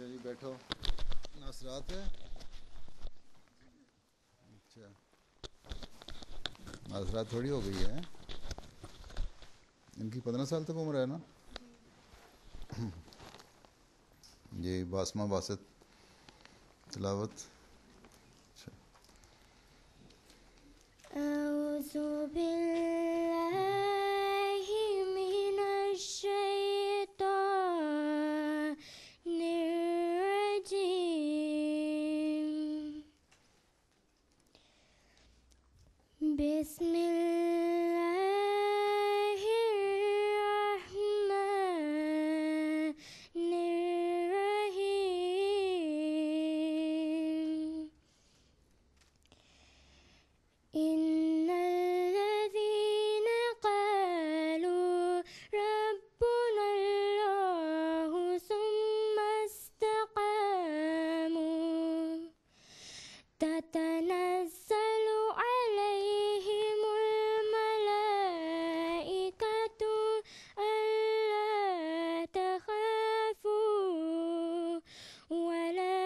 चलिए बैठो। नासरात है। अच्छा, नासरात थोड़ी हो गई है। इनकी 15 साल तक उम्र है ना। ये बासमा बासत तिलावत। अच्छा। औज़ु बिल्लाहि मिनश शैतानिर रजीम। बिस्मिल्लाहिर्रहमानिर्रहीम। इन्नल्लज़ीना क़ालू रब्बुनल्लाहु सुम्मा इस्तक़ामू ततनज़्ज़लु अलैहिमुल मलाइकतु अल्ला तख़ाफ़ू वला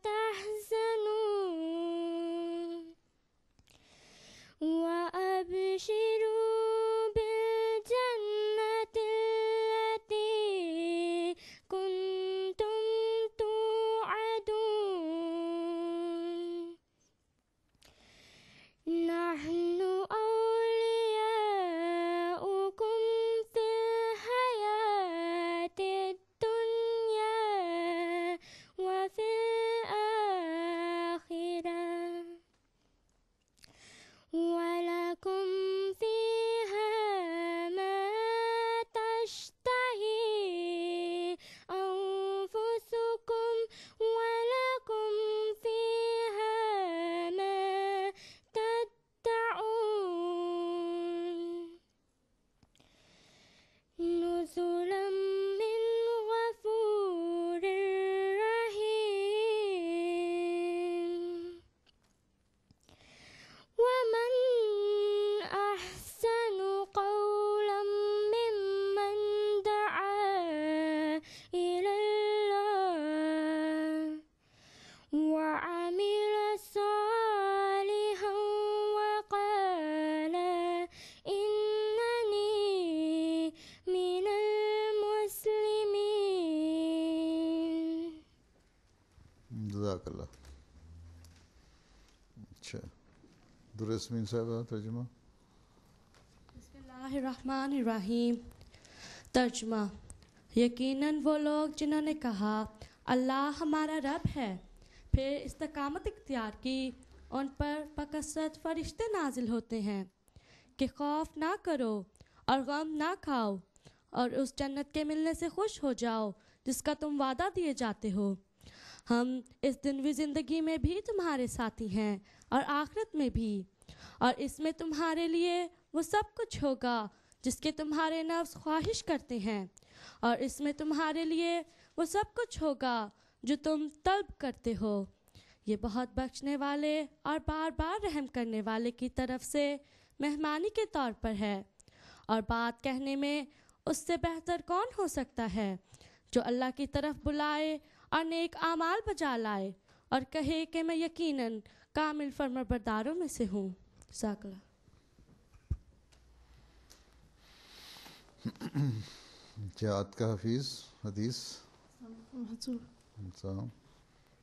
तहज़नू वअबशिरू बिलजन्नतिल्लती कुन्तुम तुअदून। नहनु औलियाउकुम फिल हयातिद दुन्या व फिल आखिरह वलकुम फ़ीहा मा तश्तही अन्फुसुकुम वलकुम फ़ीहा मा तदअून। नुज़ुलन मिन गफूरिर रहीम। वमन अहसनु क़ौलन मिम्मन दआ इलल्लाह वअमिल सालिहन वक़ाल इन्ननी मिनल मुस्लिमीन। जज़ाकल्लाह। अच्छा, दुरस्मीन साहब तर्जुमा। बिस्मिल्लाहिर्रहमानिर्रहीम। तर्जुमा। यकीनन वो लोग जिन्होंने कहा अल्लाह हमारा रब है, फिर इस्तकामत इख्तियार की, उन पर बकसरत फरिश्ते नाजिल होते हैं कि खौफ ना करो और गम ना खाओ और उस जन्नत के मिलने से खुश हो जाओ जिसका तुम वादा दिए जाते हो। हम इस दुनियावी ज़िंदगी में भी तुम्हारे साथी हैं और आखिरत में भी, और इसमें तुम्हारे लिए वो सब कुछ होगा जिसके तुम्हारे नफ्स ख्वाहिश करते हैं, और इसमें तुम्हारे लिए वो सब कुछ होगा जो तुम तलब करते हो। ये बहुत बख्शने वाले और बार बार रहम करने वाले की तरफ से मेहमानी के तौर पर है, और बात कहने में उससे बेहतर कौन हो सकता है जो अल्लाह की तरफ बुलाए और नेक आमाल बजा लाए और कहे कि मैं यकीनन कामिल फरमाबरदारों में से हूँ। ज़ाकल्लाह। जात का हफीज़ हदीस।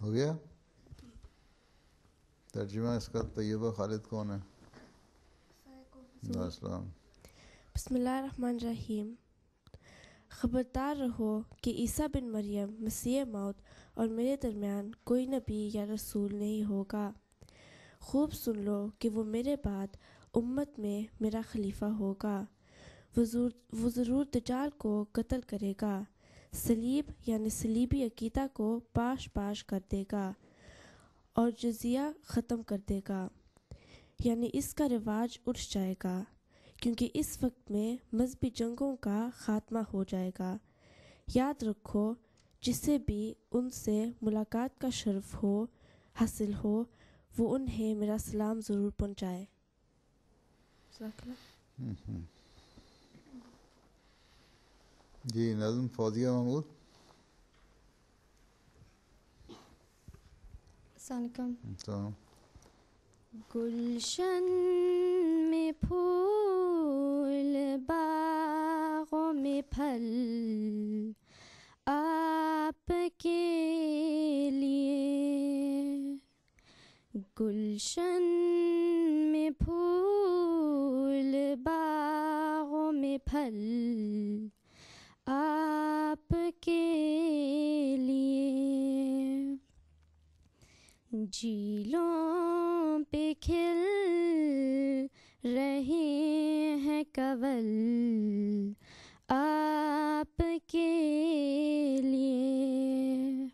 हो गया तर्जुमा इसका तैयबा खालिद कौन है? अस्सलाम। बिस्मिल्लाहिर्रहमानिर्रहीम। ख़बरदार रहो कि ईसा बिन मरियम मसीह मौत और मेरे दरमियान कोई नबी या रसूल नहीं होगा। खूब सुन लो कि वो मेरे बाद उम्मत में मेरा खलीफा होगा। वो ज़रूर दज्जाल को कत्ल करेगा, सलीब यानी सलीबी अकीदा को पाश पाश कर देगा और जजिया ख़त्म कर देगा, यानी इसका रिवाज उठ जाएगा, क्योंकि इस वक्त में मजहबी जंगों का ख़ात्मा हो जाएगा। याद रखो, जिसे भी उनसे मुलाकात का शर्फ हो हासिल हो वो उन्हें मेरा सलाम ज़रूर पहुँचाए। जी नज़्म फौजिया महमूद। अस्सलाम। गुलशन में फूल बागों में फल आपके लिए, गुलशन में फूल बागों में फल आपके लिए, झीलों पे खिल रहे हैं कवल आपके लिए।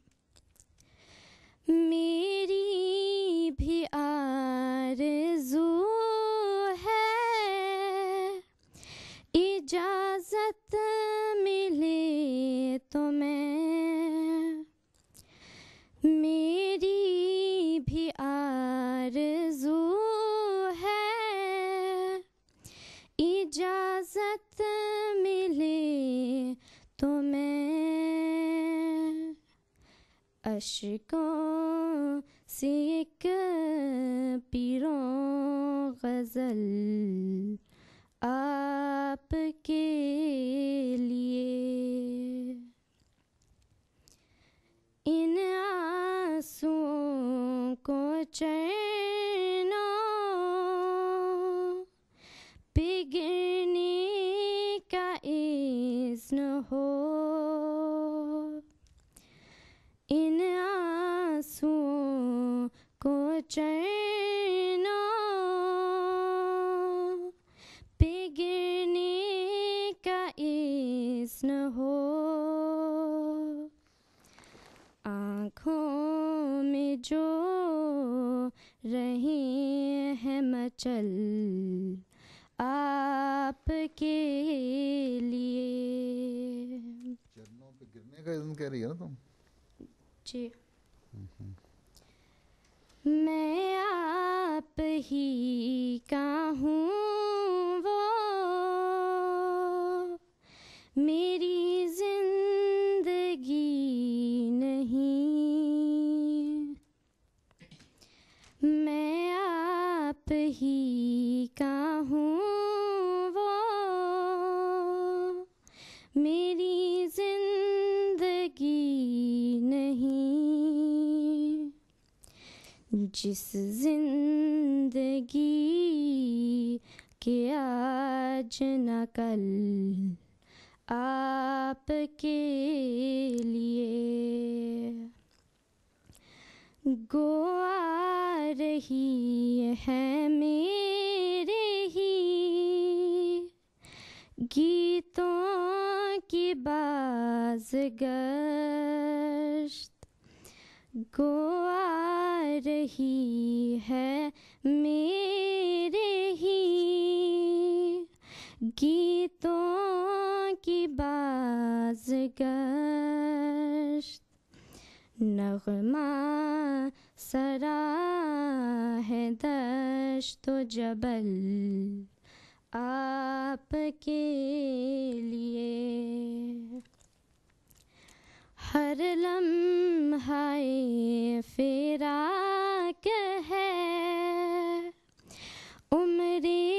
मेरी भी आरज़ू है इजाज़त मिले तो मैं, मेरी भी आरज़ू है इजाज़त मिले तो मैं, अश्कों से एक पीरों ग़ज़ल आपके लिए। इन आंसुओं को चैनों पे गिरने का इज़्न हो, इन आंसुओं को चैनों पे गिरने का इज़्न हो, आँखों में जो रहे हैं मचल आपके लिए। चरणों पे गिरने का इज़्न कह रही है ना तुम? जी। मैं आप ही का हूँ वो मेरी जिंदगी नहीं, मैं आप ही का हूँ वो मेरी जिंदगी नहीं, जिस जिंदगी के आज न कल आपके लिए। गो आ रही है मेरे ही गीतों की बाज़गश्त, गो आ रही है मेरे ही गीतों की बाज़गश्त, नग़मा सरा है दश्त व जबल आपके लिए। हर लम्हाए फेरा हमरे